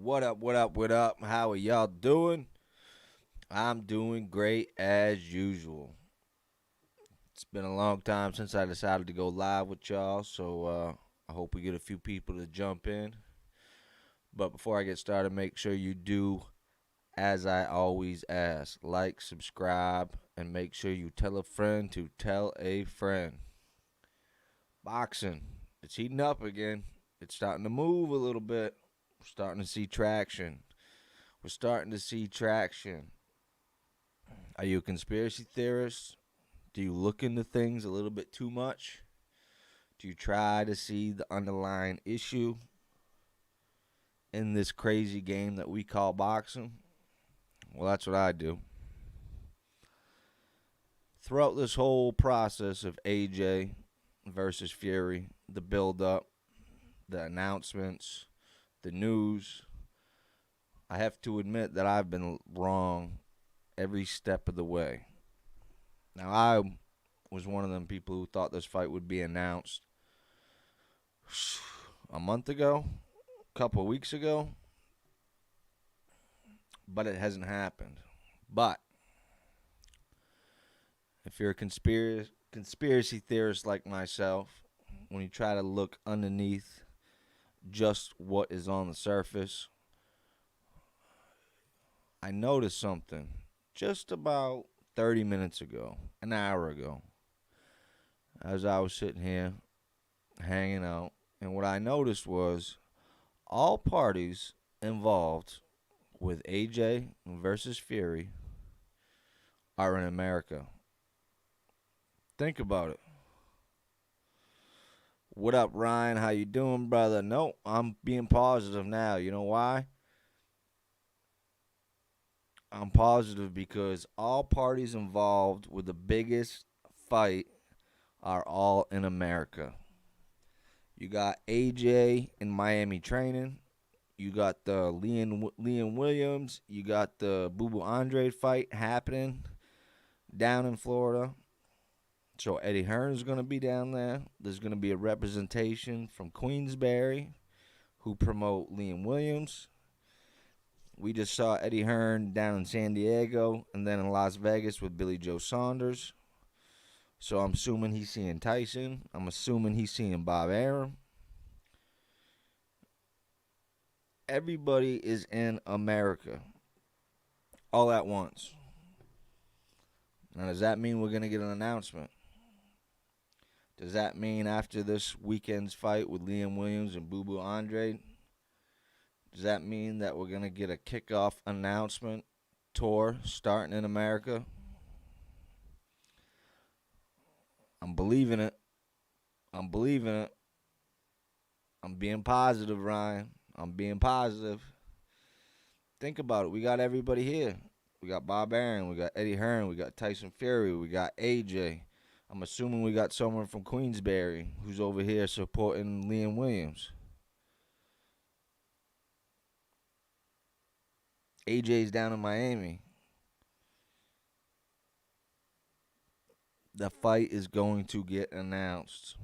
What up, what up, what up? How are y'all doing? I'm doing great as usual. It's been a long time since I decided to go live with y'all, so I hope we get a few people to jump in. But before I get started, make sure you do as I always ask like, subscribe, and make sure you tell a friend to tell a friend. Boxing, it's heating up again. It's starting to move a little bit. We're starting to see traction. We're starting to see traction. Are you a conspiracy theorist? Do you look into things a little bit too much? Do you try to see the underlying issue in this crazy game that we call boxing? Well, that's what I do. Throughout this whole process of AJ versus Fury, the build up, the announcements, the news, I have to admit that I've been wrong every step of the way. Now, I was one of them people who thought this fight would be announced a month ago, a couple of weeks ago, but it hasn't happened. But if you're a conspiracy theorist like myself, when you try to look underneath just what is on the surface, I noticed something just about 30 minutes ago, an hour ago, as I was sitting here hanging out. And what I noticed was all parties involved with AJ versus Fury are in America. Think about it. What up, Ryan? How you doing, brother? No, I'm being positive now. You know why? I'm positive because all parties involved with the biggest fight are all in America. You got AJ in Miami training. You got the Leon Williams. You got the Boo Boo Andre fight happening down in Florida. So Eddie Hearn's going to be down there. There's going to be a representation from Queensberry who promote Leon Williams. We just saw Eddie Hearn down in San Diego and then in Las Vegas with Billy Joe Saunders. So I'm assuming he's seeing Tyson. I'm assuming he's seeing Bob Arum. Everybody is in America all at once. Now, does that mean we're going to get an announcement? Does that mean after this weekend's fight with Liam Williams and Boo Boo Andre, does that mean that we're going to get a kickoff announcement tour starting in America? I'm believing it. I'm believing it. I'm being positive, Ryan. I'm being positive. Think about it. We got everybody here. We got Bob Arum. We got Eddie Hearn. We got Tyson Fury. We got AJ. I'm assuming we got someone from Queensberry who's over here supporting Liam Williams. AJ's down in Miami. The fight is going to get announced.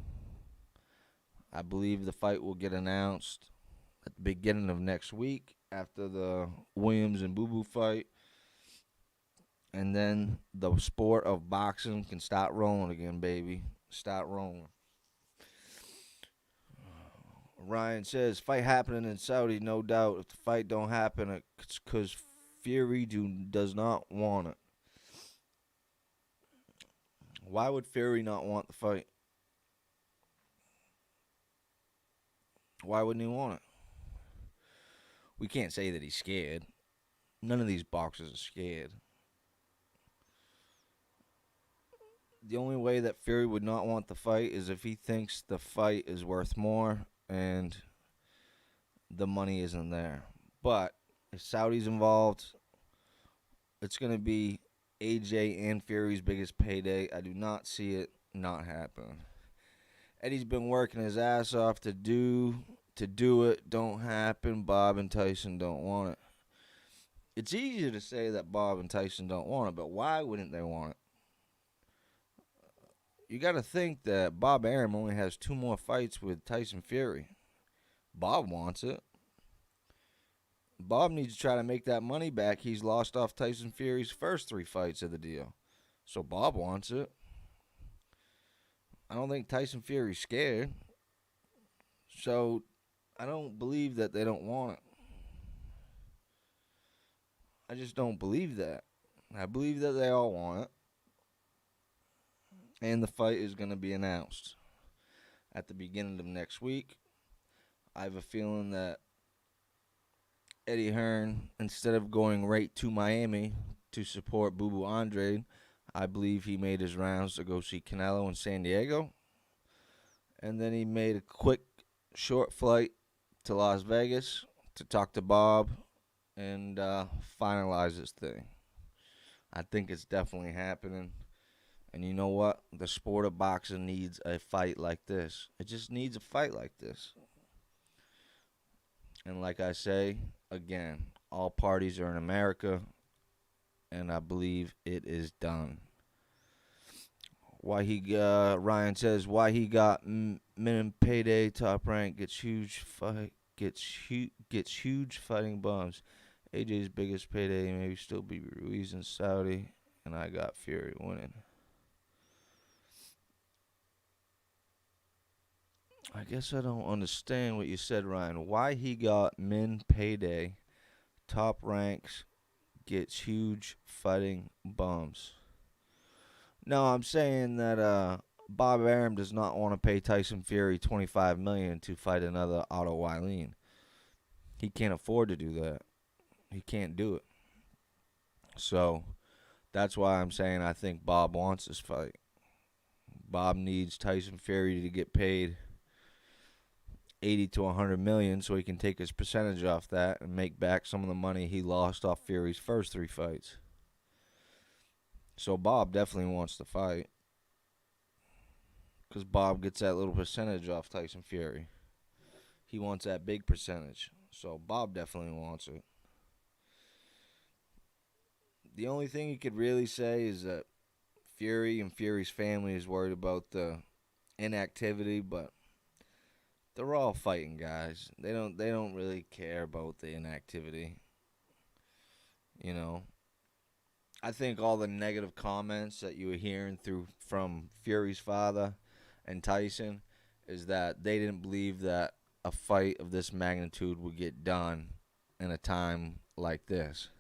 I believe the fight will get announced at the beginning of next week after the Williams and Boo Boo fight. And then the sport of boxing can start rolling again, baby. Start rolling. Ryan says, fight happening in Saudi, no doubt. If the fight don't happen, it's because Fury does not want it. Why would Fury not want the fight? Why wouldn't he want it? We can't say that he's scared. None of these boxers are scared. The only way that Fury would not want the fight is if he thinks the fight is worth more and the money isn't there. But if Saudi's involved, it's going to be AJ and Fury's biggest payday. I do not see it not happening. Eddie's been working his ass off to do it. Don't happen. Bob and Tyson don't want it. It's easier to say that Bob and Tyson don't want it, but why wouldn't they want it? You got to think that Bob Arum only has 2 more fights with Tyson Fury. Bob wants it. Bob needs to try to make that money back he's lost off Tyson Fury's first 3 fights of the deal. So Bob wants it. I don't think Tyson Fury's scared. So I don't believe that they don't want it. I just don't believe that. I believe that they all want it. And the fight is going to be announced at the beginning of next week. I have a feeling that Eddie Hearn, instead of going right to Miami to support Boo Boo Andre, I believe he made his rounds to go see Canelo in San Diego. And then he made a quick, short flight to Las Vegas to talk to Bob and finalize this thing. I think it's definitely happening. And you know what? The sport of boxing needs a fight like this. It just needs a fight like this. And like I say, again, all parties are in America, and I believe it is done. Ryan says why he got minimum payday, top rank, gets huge fighting bums. AJ's biggest payday maybe still be Ruiz and Saudi, and I got Fury winning. I guess I don't understand what you said, Ryan. Why he got min payday, top ranks, gets huge fighting bums. No, I'm saying that Bob Arum does not want to pay Tyson Fury $25 million to fight another Otto Wallin. He can't afford to do that. He can't do it. So that's why I'm saying I think Bob wants this fight. Bob needs Tyson Fury to get paid 80 to 100 million so he can take his percentage off that and make back some of the money he lost off Fury's first 3 fights. So Bob definitely wants to fight because Bob gets that little percentage off Tyson Fury. He wants that big percentage. So Bob definitely wants it. The only thing you could really say is that Fury and Fury's family is worried about the inactivity, but they're all fighting guys. They don't really care about the inactivity. You know, I think all the negative comments that you were hearing from Fury's father and Tyson is that they didn't believe that a fight of this magnitude would get done in a time like this.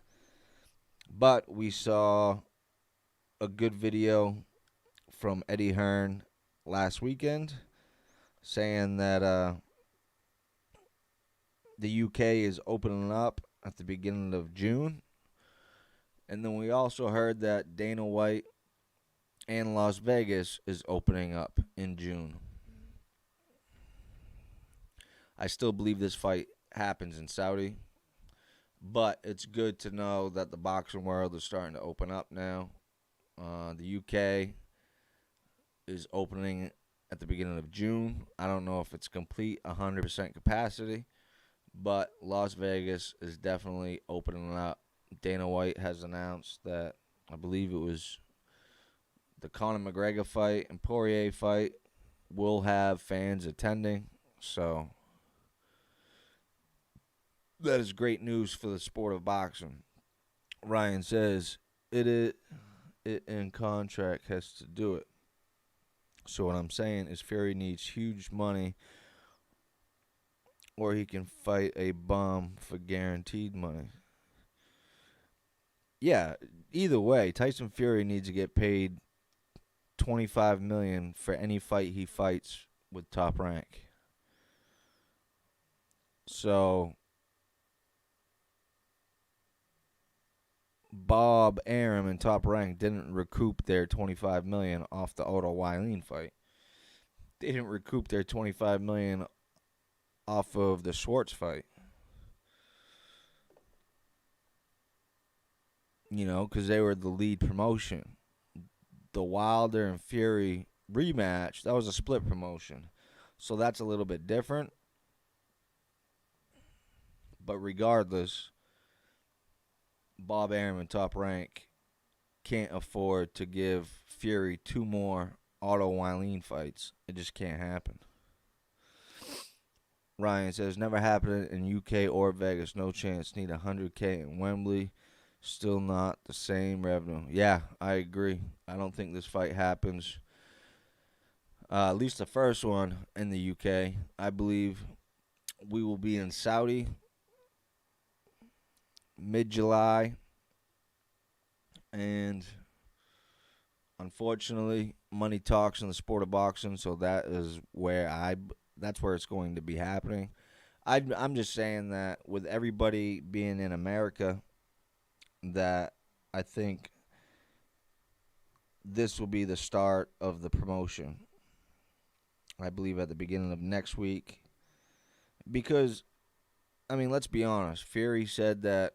But we saw a good video from Eddie Hearn last weekend saying that the UK is opening up at the beginning of June. And then we also heard that Dana White and Las Vegas is opening up in June. I still believe this fight happens in Saudi, but it's good to know that the boxing world is starting to open up now. The UK is opening at the beginning of June. I don't know if it's complete 100% capacity, but Las Vegas is definitely opening up. Dana White has announced that I believe it was the Conor McGregor fight and Poirier fight will have fans attending. So that is great news for the sport of boxing. Ryan says it in contract has to do it. So what I'm saying is Fury needs huge money or he can fight a bum for guaranteed money. Yeah, either way, Tyson Fury needs to get paid $25 million for any fight he fights with Top Rank. So Bob Arum and Top Rank didn't recoup their $25 million off the Otto Wallin fight. They didn't recoup their $25 million off of the Schwartz fight. You know, because they were the lead promotion. The Wilder and Fury rematch, that was a split promotion. So that's a little bit different. But regardless, Bob Arum and Top Rank can't afford to give Fury 2 more Otto Wallin fights. It just can't happen. Ryan says, never happened in UK or Vegas. No chance. Need 100K in Wembley. Still not the same revenue. Yeah, I agree. I don't think this fight happens. At least the first one in the UK. I believe we will be in Saudi mid-July, and unfortunately, money talks in the sport of boxing. So that's where it's going to be happening. I'm just saying that with everybody being in America, that I think this will be the start of the promotion. I believe at the beginning of next week. Because, I mean, let's be honest. Fury said that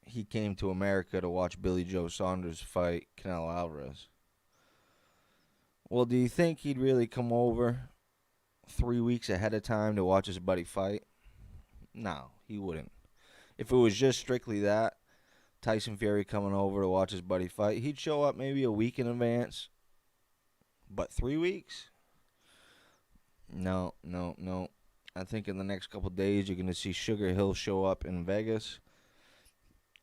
he came to America to watch Billy Joe Saunders fight Canelo Alvarez. Well, do you think he'd really come over 3 weeks ahead of time to watch his buddy fight? No, he wouldn't. If it was just strictly that, Tyson Fury coming over to watch his buddy fight, he'd show up maybe a week in advance. But 3 weeks? No, no, no. I think in the next couple days you're going to see Sugar Hill show up in Vegas.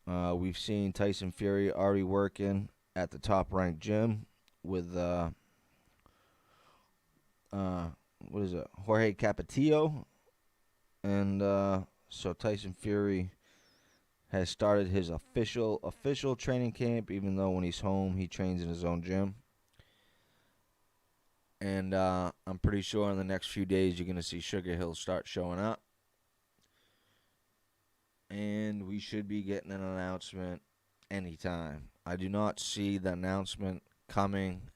We've seen Tyson Fury already working at the top ranked gym with what is it, Jorge Capetillo, and so Tyson Fury has started his official training camp. Even though when he's home he trains in his own gym. And I'm pretty sure in the next few days you're going to see Sugar Hill start showing up. And we should be getting an announcement anytime. I do not see the announcement coming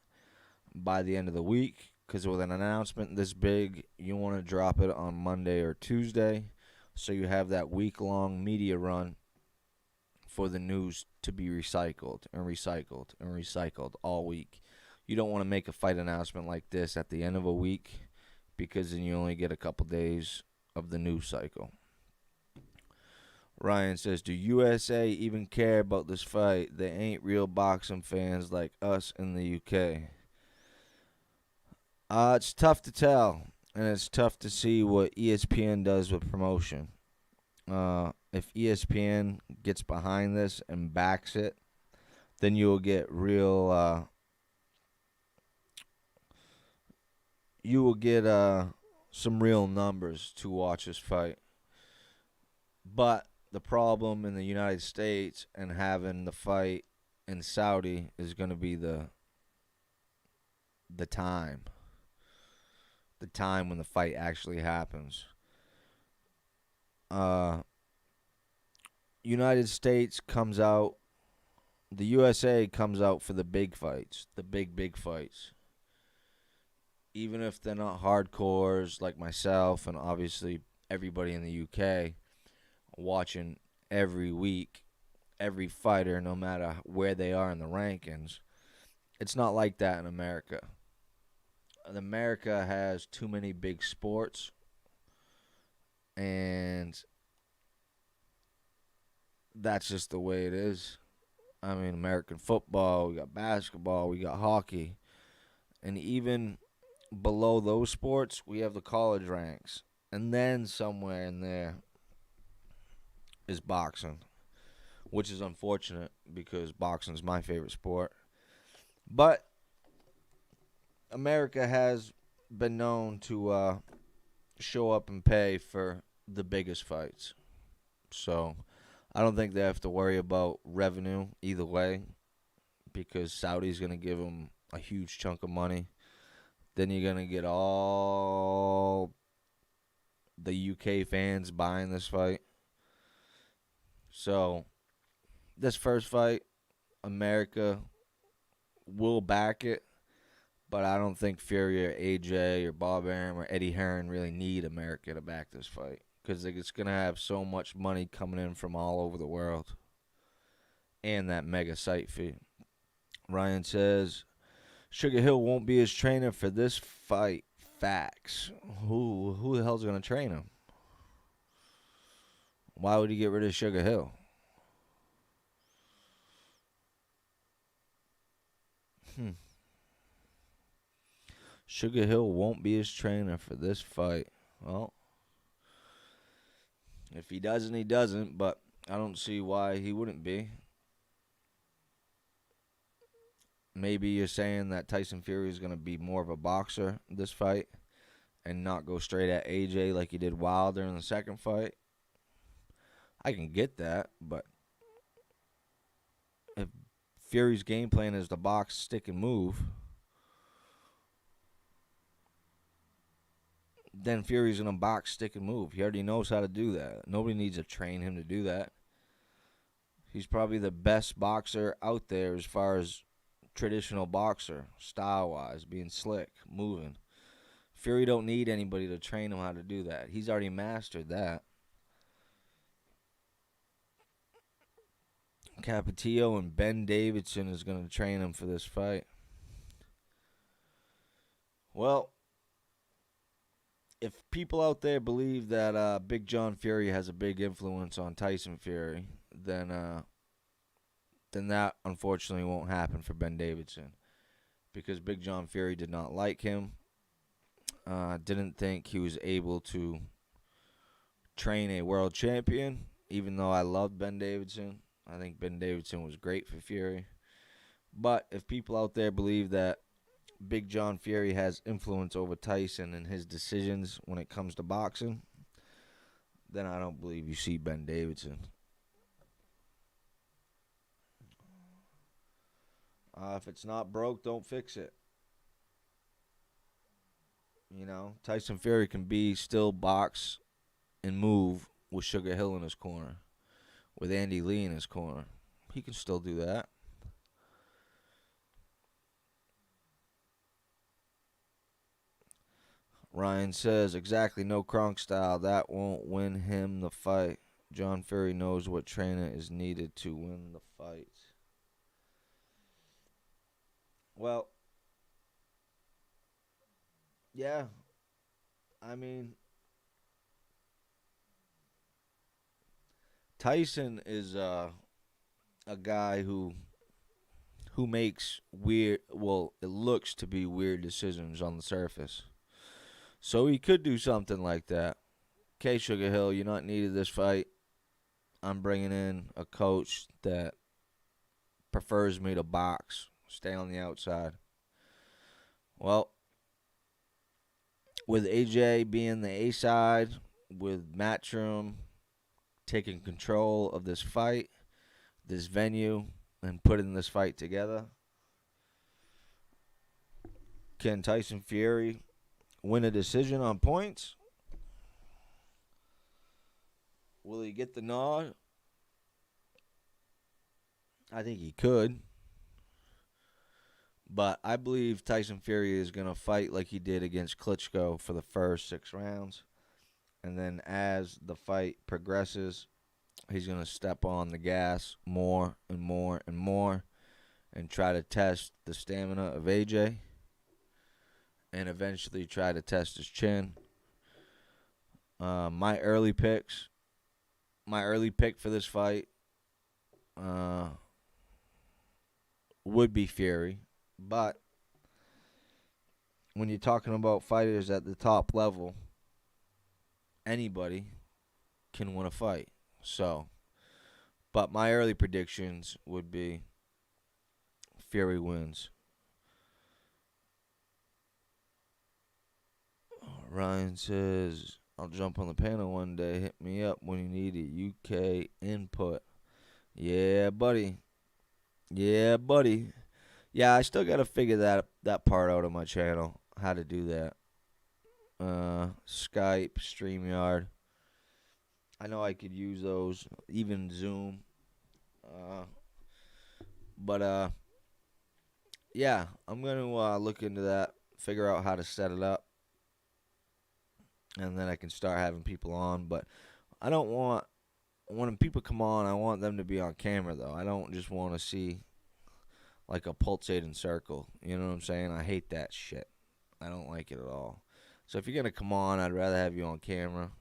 by the end of the week, because with an announcement this big, you want to drop it on Monday or Tuesday, so you have that week-long media run for the news to be recycled and recycled and recycled all week. You don't want to make a fight announcement like this at the end of a week, because then you only get a couple days of the news cycle. Ryan says, do USA even care about this fight? They ain't real boxing fans like us in the UK. It's tough to tell, and it's tough to see what ESPN does with promotion. If ESPN gets behind this and backs it, then you'll get some real numbers to watch this fight. But the problem in the United States and having the fight in Saudi is going to be the time. The time when the fight actually happens. United States comes out. The USA comes out for the big fights, the big fights. Even if they're not hardcores like myself and obviously everybody in the UK watching every week, every fighter, no matter where they are in the rankings. It's not like that in America. America has too many big sports, and that's just the way it is. I mean, American football, we got basketball, we got hockey, and even below those sports, we have the college ranks. And then somewhere in there is boxing, which is unfortunate because boxing is my favorite sport. But America has been known to show up and pay for the biggest fights. So I don't think they have to worry about revenue either way, because Saudi's going to give them a huge chunk of money. Then you're going to get all the UK fans buying this fight. So this first fight, America will back it, but I don't think Fury or AJ or Bob Arum or Eddie Hearn really need America to back this fight, because it's going to have so much money coming in from all over the world and that mega site fee. Ryan says, Sugar Hill won't be his trainer for this fight. Facts. Who the hell's going to train him? Why would he get rid of Sugar Hill? Sugar Hill won't be his trainer for this fight. Well, if he doesn't, he doesn't, but I don't see why he wouldn't be. Maybe you're saying that Tyson Fury is going to be more of a boxer this fight and not go straight at AJ like he did Wilder in the second fight. I can get that, but if Fury's game plan is to box, stick, and move, then Fury's going to box, stick, and move. He already knows how to do that. Nobody needs to train him to do that. He's probably the best boxer out there as far as traditional boxer, style-wise, being slick, moving. Fury don't need anybody to train him how to do that. He's already mastered that. Capetillo and Ben Davidson is going to train him for this fight. Well, if people out there believe that Big John Fury has a big influence on Tyson Fury, then that unfortunately won't happen for Ben Davidson, because Big John Fury did not like him. Didn't think he was able to train a world champion, even though I loved Ben Davidson. I think Ben Davidson was great for Fury. But if people out there believe that Big John Fury has influence over Tyson and his decisions when it comes to boxing, then I don't believe you see Ben Davidson. If it's not broke, don't fix it. You know, Tyson Fury can still box and move with Sugar Hill in his corner, with Andy Lee in his corner. He can still do that. Ryan says, exactly, no Kronk style. That won't win him the fight. John Fury knows what trainer is needed to win the fight. Well, yeah. I mean, Tyson is a guy who makes weird, well, it looks to be weird decisions on the surface. So he could do something like that. Okay, Sugar Hill, you're not needed this fight. I'm bringing in a coach that prefers me to box, stay on the outside. Well, with AJ being the A side, with Matchroom taking control of this fight, this venue, and putting this fight together, can Tyson Fury win a decision on points? Will he get the nod? I think he could. But I believe Tyson Fury is going to fight like he did against Klitschko for the first 6 rounds. And then as the fight progresses, he's going to step on the gas more and more and more and try to test the stamina of AJ and eventually try to test his chin. My early pick for this fight would be Fury. But when you're talking about fighters at the top level, anybody can win a fight. So, but my early predictions would be Fury wins. Ryan says, I'll jump on the panel one day. Hit me up when you need a UK input. Yeah, buddy. Yeah, buddy. Yeah, I still got to figure that part out on my channel, how to do that. Skype, StreamYard. I know I could use those, even Zoom. But yeah, I'm going to look into that, figure out how to set it up, and then I can start having people on. But I don't want, when people come on, I want them to be on camera, though. I don't just want to see like a pulsating circle. You know what I'm saying? I hate that shit. I don't like it at all. So if you're going to come on, I'd rather have you on camera.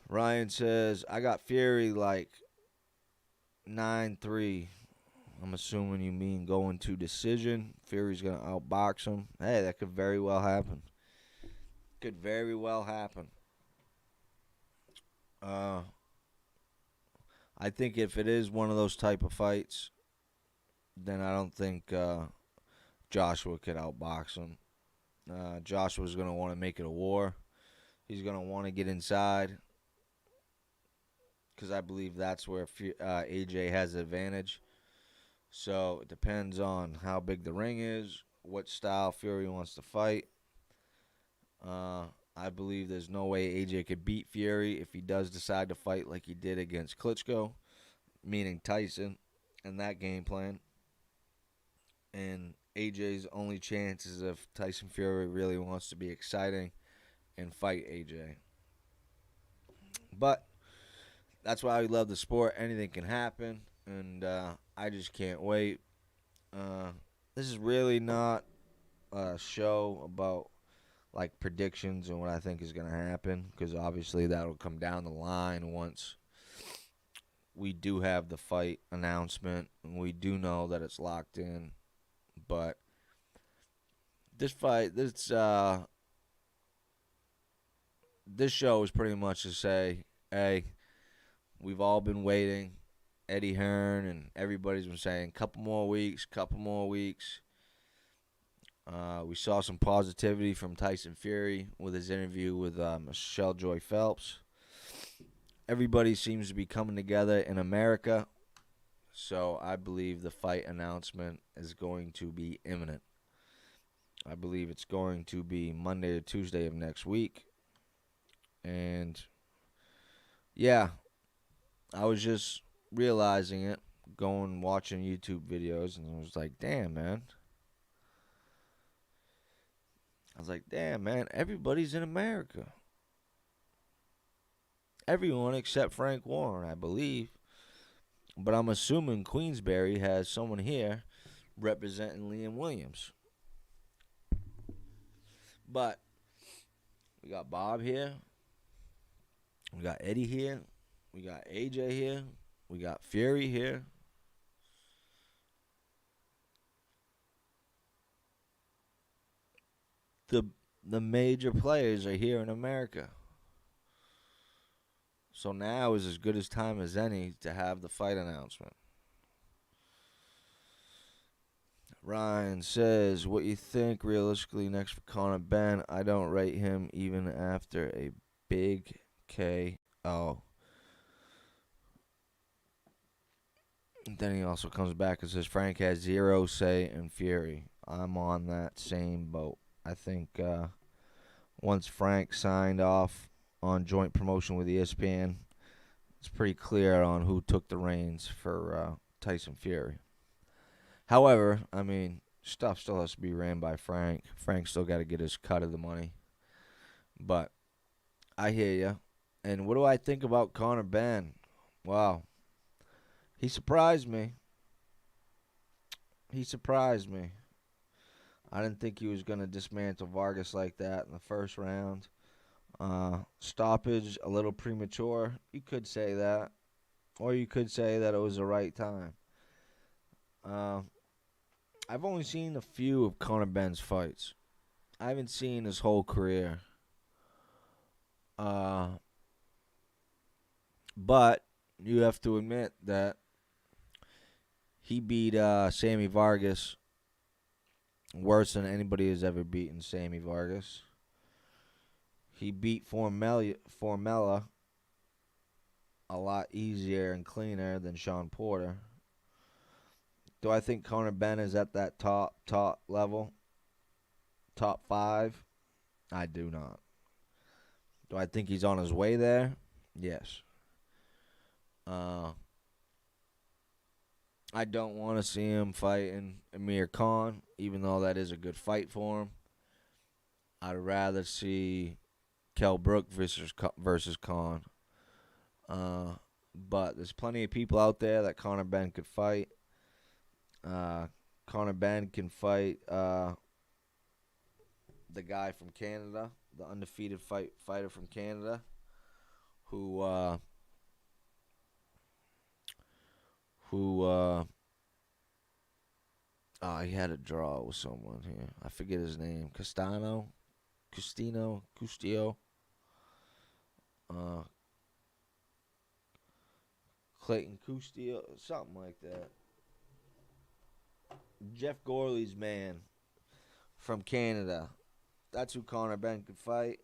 Ryan says, I got Fury like 9-3. I'm assuming you mean going to decision. Fury's going to outbox him. Hey, that could very well happen. Could very well happen. Uh, I think if it is one of those type of fights, then I don't think Joshua could outbox him. Joshua's going to want to make it a war. He's going to want to get inside because I believe that's where AJ has the advantage. So it depends on how big the ring is, what style Fury wants to fight. I believe there's no way AJ could beat Fury if he does decide to fight like he did against Klitschko, meaning Tyson, and that game plan. And AJ's only chance is if Tyson Fury really wants to be exciting and fight AJ. But that's why we love the sport. Anything can happen, and I just can't wait. This is really not a show about like predictions and what I think is going to happen, because obviously that'll come down the line once we do have the fight announcement and we do know that it's locked in. But this fight, this show is pretty much to say, hey, we've all been waiting. Eddie Hearn and everybody's been saying, couple more weeks. We saw some positivity from Tyson Fury with his interview with Michelle Joy Phelps. Everybody seems to be coming together in America, so I believe the fight announcement is going to be imminent. I believe it's going to be Monday or Tuesday of next week. And, yeah, I was just realizing it, watching YouTube videos, and I was like, damn, man. Everybody's in America. Everyone except Frank Warren, I believe. But I'm assuming Queensberry has someone here representing Liam Williams. But we got Bob here. We got Eddie here. We got AJ here. We got Fury here. The major players are here in America. So now is as good as time as any to have the fight announcement. Ryan says, what you think realistically next for Conor Benn? I don't rate him even after a big KO. Then he also comes back and says, Frank has zero say in Fury. I'm on that same boat. I think once Frank signed off on joint promotion with ESPN, it's pretty clear on who took the reins for Tyson Fury. However, I mean, stuff still has to be ran by Frank. Frank still got to get his cut of the money. But I hear you. And what do I think about Conor Benn? Wow. He surprised me. I didn't think he was going to dismantle Vargas like that in the first round. Stoppage, a little premature. You could say that. Or you could say that it was the right time. I've only seen a few of Conor Benn's fights. I haven't seen his whole career. But you have to admit that he beat Sammy Vargas worse than anybody has ever beaten Sammy Vargas. He beat Formella a lot easier and cleaner than Sean Porter. Do I think Conor Benn is at that top level? Top 5? I do not. Do I think he's on his way there? Yes. I don't want to see him fighting Amir Khan, even though that is a good fight for him. I'd rather see Kell Brook versus Khan. But there's plenty of people out there that Conor Benn could fight. Conor Benn can fight the guy from Canada, the undefeated fighter from Canada, who He had a draw with someone here. I forget his name. Custino, uh, Clayton Custio, something like that. Jeff Gorley's man from Canada. That's who Conor Benn could fight.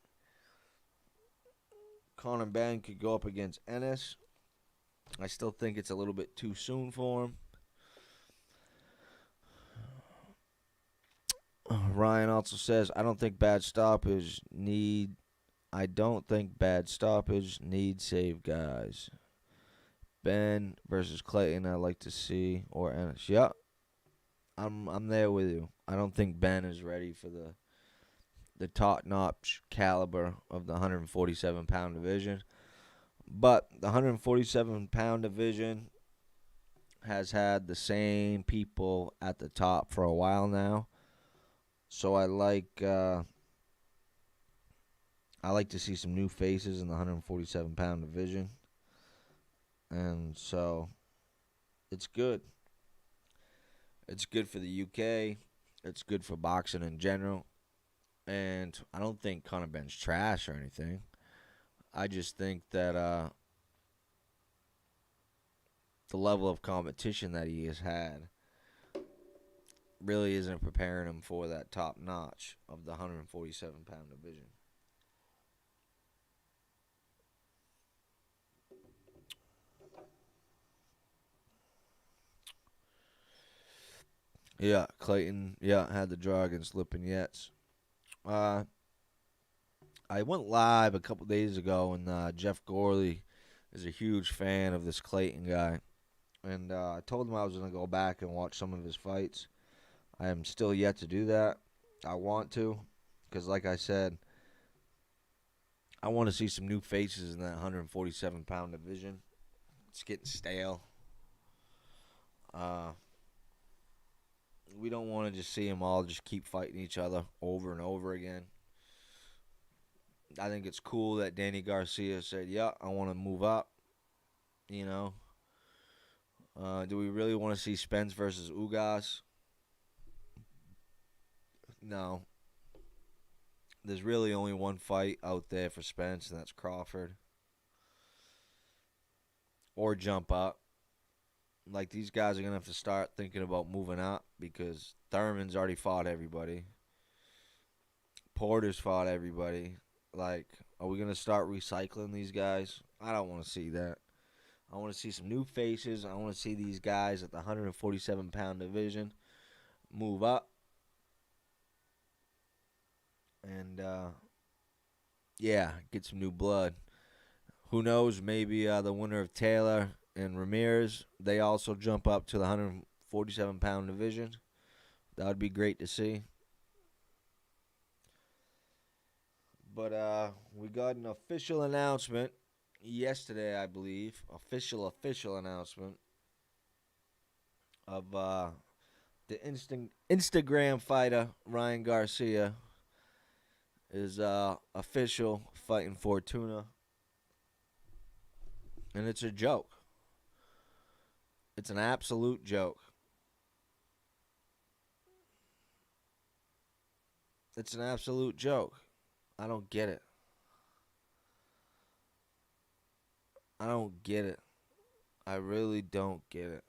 Conor Benn could go up against Ennis. I still think it's a little bit too soon for him. Ryan also says, I don't think bad stoppage need save guys. Ben versus Clayton, I like to see, or Ennis. Yep, I'm there with you. I don't think Ben is ready for the top notch caliber of the 147-pound division. But the 147-pound division has had the same people at the top for a while now. So I like to see some new faces in the 147-pound division. And so it's good. It's good for the UK. It's good for boxing in general. And I don't think Conor Benn's trash or anything. I just think that the level of competition that he has had really isn't preparing him for that top notch of the 147-pound division. Yeah, Clayton, had the draw against Lipinets. I went live a couple days ago, and Jeff Gorley is a huge fan of this Clayton guy. And I told him I was going to go back and watch some of his fights. I am still yet to do that. I want to, because like I said, I want to see some new faces in that 147-pound division. It's getting stale. We don't want to just see them all just keep fighting each other over and over again. I think it's cool that Danny Garcia said, yeah, I want to move up. You know, do we really want to see Spence versus Ugas? No. There's really only one fight out there for Spence, and that's Crawford. Or jump up. Like, these guys are going to have to start thinking about moving up because Thurman's already fought everybody. Porter's fought everybody. Like, are we going to start recycling these guys? I don't want to see that. I want to see some new faces. I want to see these guys at the 147-pound division move up. And, get some new blood. Who knows? Maybe the winner of Taylor and Ramirez, they also jump up to the 147-pound division. That would be great to see. But we got an official announcement yesterday, I believe. Official announcement of the Instagram fighter Ryan Garcia is official fighting Fortuna. And it's a joke. It's an absolute joke. It's an absolute joke. I don't get it. I don't get it. I really don't get it.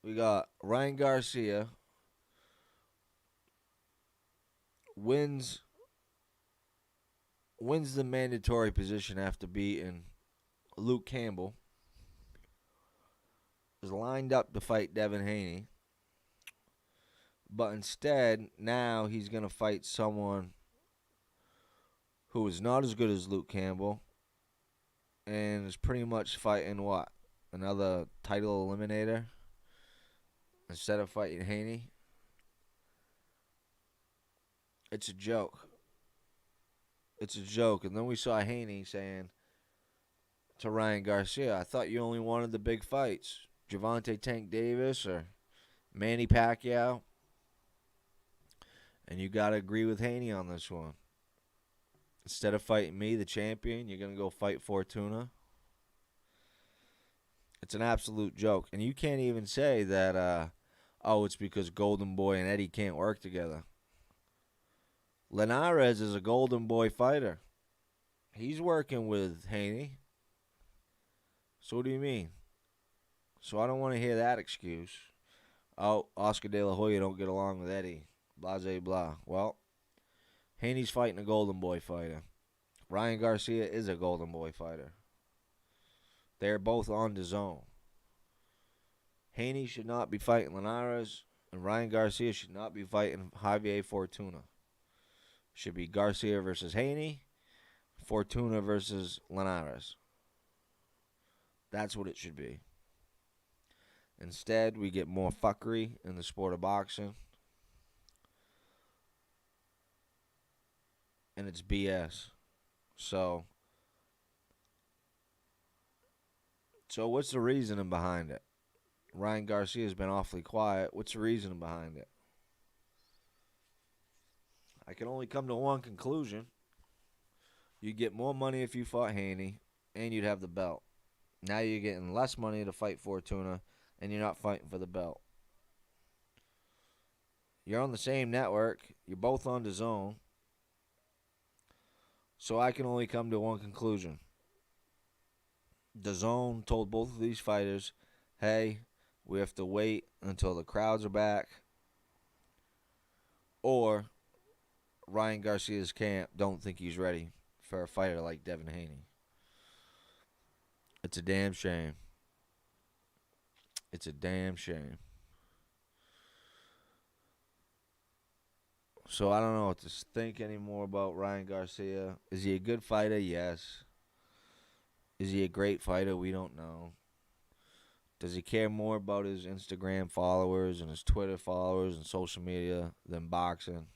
We got Ryan Garcia wins the mandatory position after beating Luke Campbell. Is lined up to fight Devin Haney. But instead, now he's going to fight someone who is not as good as Luke Campbell and is pretty much fighting what? Another title eliminator instead of fighting Haney? It's a joke. It's a joke. And then we saw Haney saying to Ryan Garcia, I thought you only wanted the big fights. Gervonta Tank Davis or Manny Pacquiao. And you got to agree with Haney on this one. Instead of fighting me, the champion, you're going to go fight Fortuna. It's an absolute joke. And you can't even say that, oh, it's because Golden Boy and Eddie can't work together. Linares is a Golden Boy fighter. He's working with Haney. So what do you mean? So I don't want to hear that excuse. Oh, Oscar De La Hoya don't get along with Eddie. Blah, blah, blah. Well, Haney's fighting a Golden Boy fighter. Ryan Garcia is a Golden Boy fighter. They're both on the zone. Haney should not be fighting Linares, and Ryan Garcia should not be fighting Javier Fortuna. Should be Garcia versus Haney, Fortuna versus Linares. That's what it should be. Instead, we get more fuckery in the sport of boxing. And it's BS. So what's the reasoning behind it? Ryan Garcia's been awfully quiet. What's the reasoning behind it? I can only come to one conclusion. You'd get more money if you fought Haney, and you'd have the belt. Now you're getting less money to fight Fortuna, and you're not fighting for the belt. You're on the same network. You're both on the zone. So I can only come to one conclusion. The zone told both of these fighters, hey, we have to wait until the crowds are back, or Ryan Garcia's camp don't think he's ready for a fighter like Devin Haney. It's a damn shame. It's a damn shame. So I don't know what to think anymore about Ryan Garcia. Is he a good fighter? Yes. Is he a great fighter? We don't know. Does he care more about his Instagram followers and his Twitter followers and social media than boxing?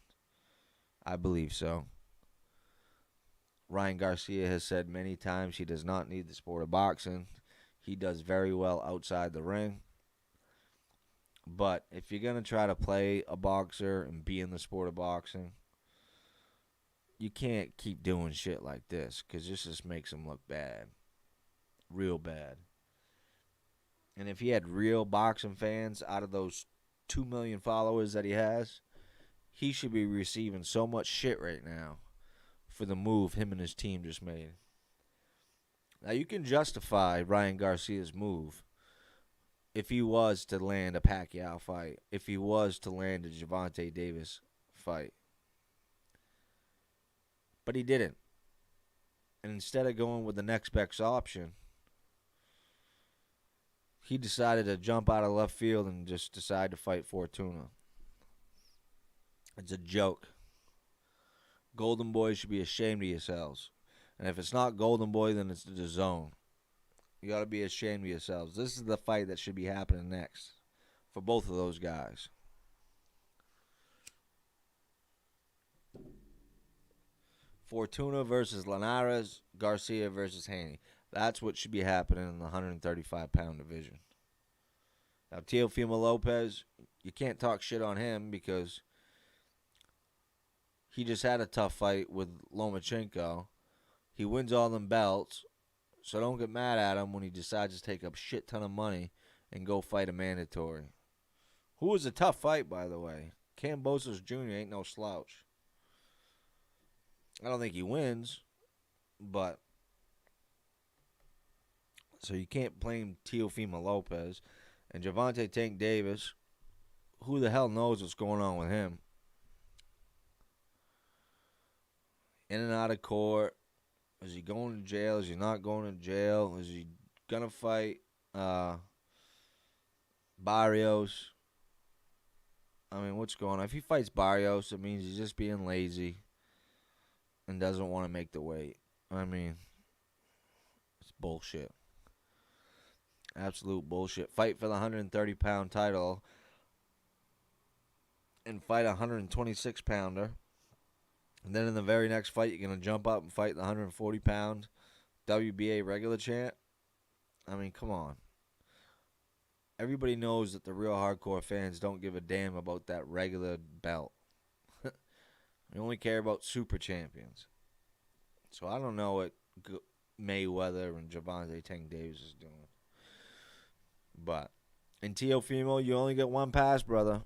I believe so. Ryan Garcia has said many times he does not need the sport of boxing. He does very well outside the ring. But if you're going to try to play a boxer and be in the sport of boxing, you can't keep doing shit like this because this just makes him look bad. Real bad. And if he had real boxing fans out of those 2 million followers that he has, he should be receiving so much shit right now for the move him and his team just made. Now, you can justify Ryan Garcia's move if he was to land a Pacquiao fight, if he was to land a Gervonta Davis fight. But he didn't. And instead of going with the next best option, he decided to jump out of left field and just decide to fight Fortuna. It's a joke. Golden Boy should be ashamed of yourselves. And if it's not Golden Boy, then it's the zone. You got to be ashamed of yourselves. This is the fight that should be happening next for both of those guys. Fortuna versus Linares, Garcia versus Haney. That's what should be happening in the 135-pound division. Now, Teofimo Lopez, you can't talk shit on him because he just had a tough fight with Lomachenko. He wins all them belts, so don't get mad at him when he decides to take a shit ton of money and go fight a mandatory. Who was a tough fight, by the way. Kambosos Jr. ain't no slouch. I don't think he wins, but so you can't blame Teofimo Lopez. And Gervonta Tank Davis, who the hell knows what's going on with him? In and out of court. Is he going to jail? Is he not going to jail? Is he going to fight Barrios? I mean, what's going on? If he fights Barrios, it means he's just being lazy and doesn't want to make the weight. I mean, it's bullshit. Absolute bullshit. Fight for the 130-pound title and fight a 126-pounder. And then in the very next fight, you're going to jump up and fight the 140-pound WBA regular champ? I mean, come on. Everybody knows that the real hardcore fans don't give a damn about that regular belt. They only care about super champions. So I don't know what Mayweather and Gervonta Tank Davis is doing. But in Teofimo, you only get one pass, brother.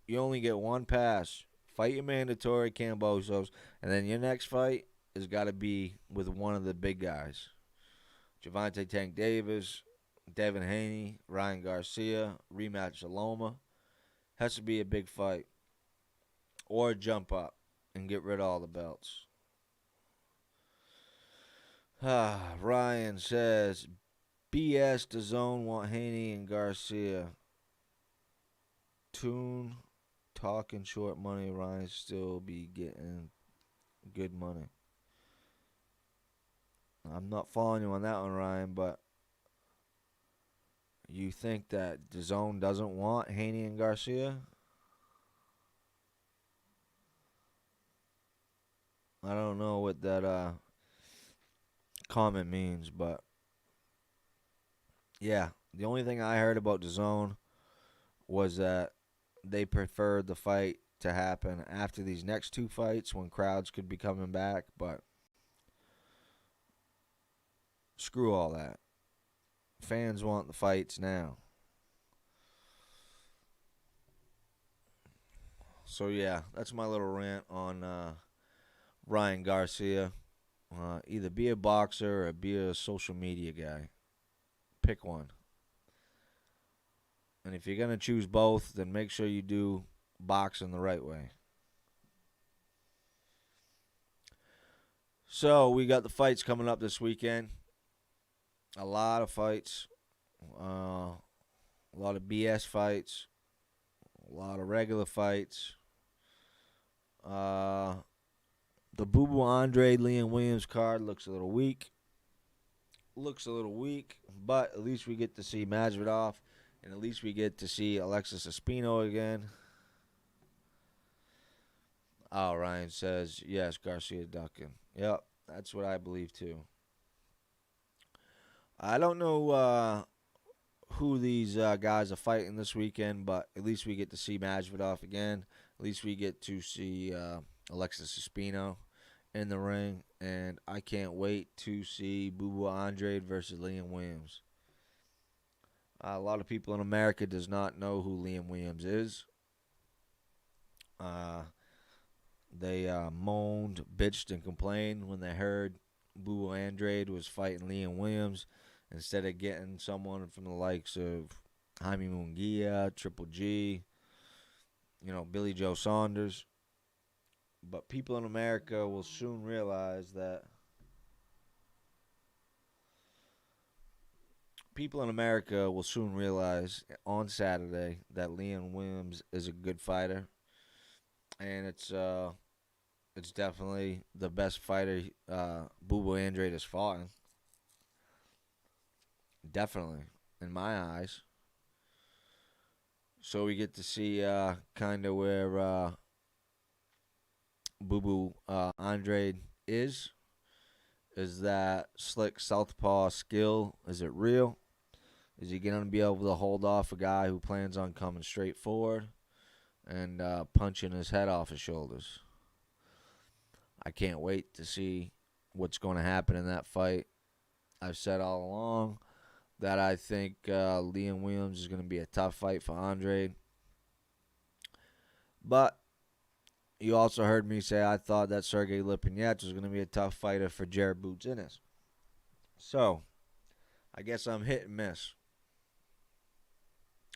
You only get one pass. Fight your mandatory Cambosos, and then your next fight has got to be with one of the big guys. Javante Tank Davis, Devin Haney, Ryan Garcia, rematch Aloma. Has to be a big fight. Or jump up and get rid of all the belts. Ryan says, BS the zone want Haney and Garcia. Tune talking short money. Ryan still be getting good money. I'm not following you on that one, Ryan, but you think that the zone doesn't want Haney and Garcia? I don't know what that comment means, but yeah, the only thing I heard about the zone was that they preferred the fight to happen after these next two fights when crowds could be coming back, but screw all that. Fans want the fights now. So yeah, that's my little rant on Ryan Garcia. Either be a boxer or be a social media guy. Pick one. And if you're gonna choose both, then make sure you do boxing the right way. So we got the fights coming up this weekend. A lot of fights. A lot of BS fights. A lot of regular fights. The Boo Boo Andre Leon Williams card looks a little weak. But at least we get to see Masvidal, and at least we get to see Alexis Espino again. Oh, Ryan says, yes, Garcia ducking. Yep, that's what I believe too. I don't know who these guys are fighting this weekend, but at least we get to see Masvidal again. At least we get to see Alexis Espino in the ring, and I can't wait to see Boo Boo Andre versus Liam Williams. A lot of people in America does not know who Liam Williams is. They moaned, bitched, and complained when they heard Boo Boo Andrade was fighting Liam Williams instead of getting someone from the likes of Jaime Munguia, Triple G, Billy Joe Saunders. But people in America will soon realize that on Saturday that Liam Williams is a good fighter, and it's definitely the best fighter Boo Boo Andrade has fought. Definitely, in my eyes. So we get to see kind of where Boo Boo Andrade is. Is that slick southpaw skill? Is it real? Is he going to be able to hold off a guy who plans on coming straight forward and punching his head off his shoulders? I can't wait to see what's going to happen in that fight. I've said all along that I think Liam Williams is going to be a tough fight for Andre. But you also heard me say I thought that Sergey Lipinets was going to be a tough fighter for Jared Boots Ennis. So, I guess I'm hit and miss.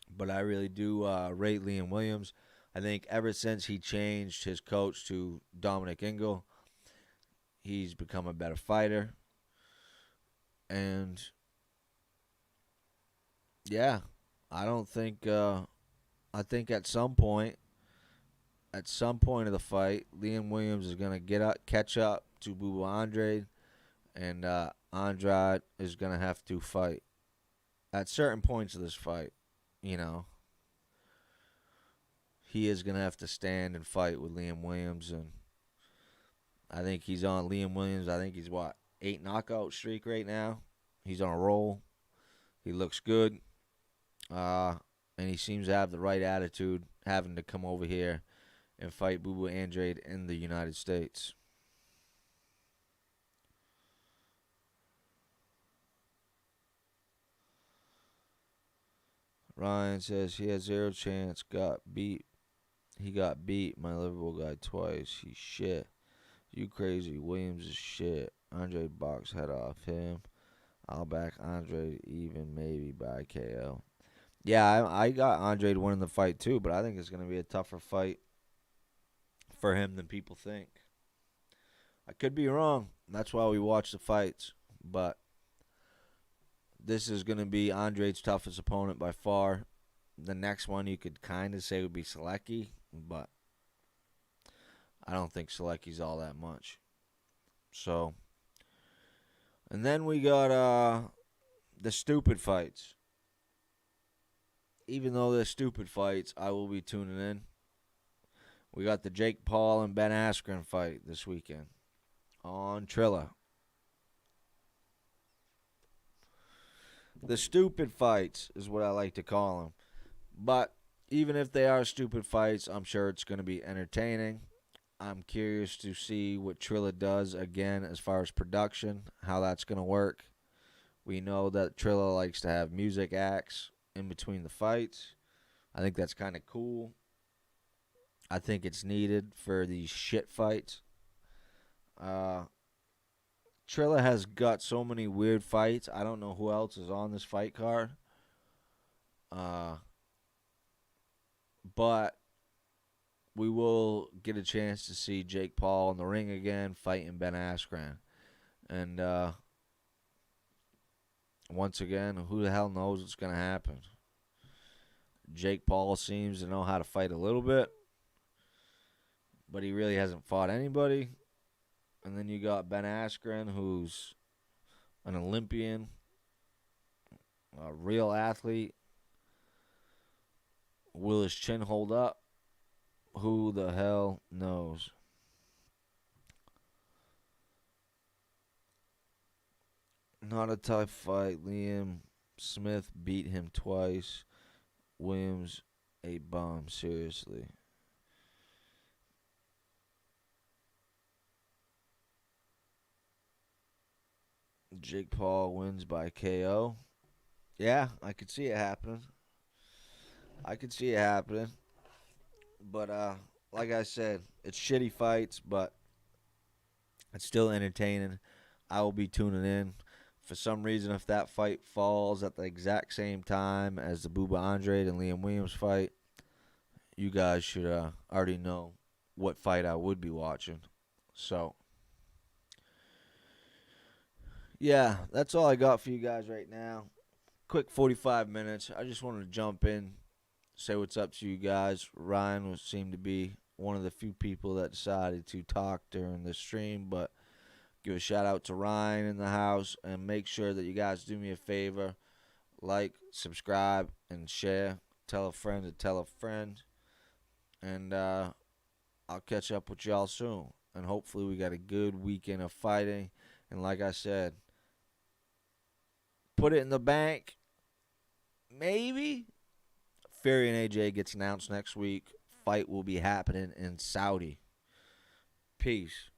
But I really do rate Liam Williams. I think ever since he changed his coach to Dominic Ingle, he's become a better fighter. And yeah, I don't think. I think at some point of the fight, Liam Williams is gonna catch up to Boo Boo Andrade, and Andrade is gonna have to fight at certain points of this fight. He is gonna have to stand and fight with Liam Williams, and I think he's on Liam Williams. I think he's 8 knockout streak right now. He's on a roll. He looks good. And he seems to have the right attitude, having to come over here and fight Boo Boo Andrade in the United States. Ryan says he has zero chance. Got beat. He got beat. My Liverpool guy twice. He's shit. You crazy. Williams is shit. Andre box head off him. I'll back Andre even maybe by KO. Yeah, I got Andre to win the fight too, but I think it's going to be a tougher fight for him than people think. I could be wrong. That's why we watch the fights. But this is going to be Andre's toughest opponent by far. The next one you could kind of say would be Selecki, but I don't think Selecki's all that much. So, and then we got the stupid fights. Even though they're stupid fights, I will be tuning in. We got the Jake Paul and Ben Askren fight this weekend on Triller. The stupid fights is what I like to call them. But even if they are stupid fights, I'm sure it's going to be entertaining. I'm curious to see what Triller does again as far as production, how that's going to work. We know that Triller likes to have music acts in between the fights. I think that's kind of cool. I think it's needed for these shit fights. Triller has got so many weird fights. I don't know who else is on this fight card. But we will get a chance to see Jake Paul in the ring again fighting Ben Askren. And once again, who the hell knows what's going to happen? Jake Paul seems to know how to fight a little bit, but he really hasn't fought anybody. And then you got Ben Askren, who's an Olympian, a real athlete. Will his chin hold up? Who the hell knows? Not a tough fight. Liam Smith beat him twice. Williams a bomb, seriously. Jake Paul wins by KO. Yeah, I could see it happening. But like I said, it's shitty fights, but it's still entertaining. I will be tuning in. For some reason, if that fight falls at the exact same time as the Bubba Andrade and Liam Williams fight, you guys should already know what fight I would be watching. So, yeah, that's all I got for you guys right now. Quick 45 minutes. I just wanted to jump in, say what's up to you guys. Ryan seemed to be one of the few people that decided to talk during the stream, but give a shout out to Ryan in the house, and make sure that you guys do me a favor. Like, subscribe, and share. Tell a friend to tell a friend. And I'll catch up with y'all soon. And hopefully we got a good weekend of fighting. And like I said, put it in the bank. Maybe Fury and AJ gets announced next week. Fight will be happening in Saudi. Peace.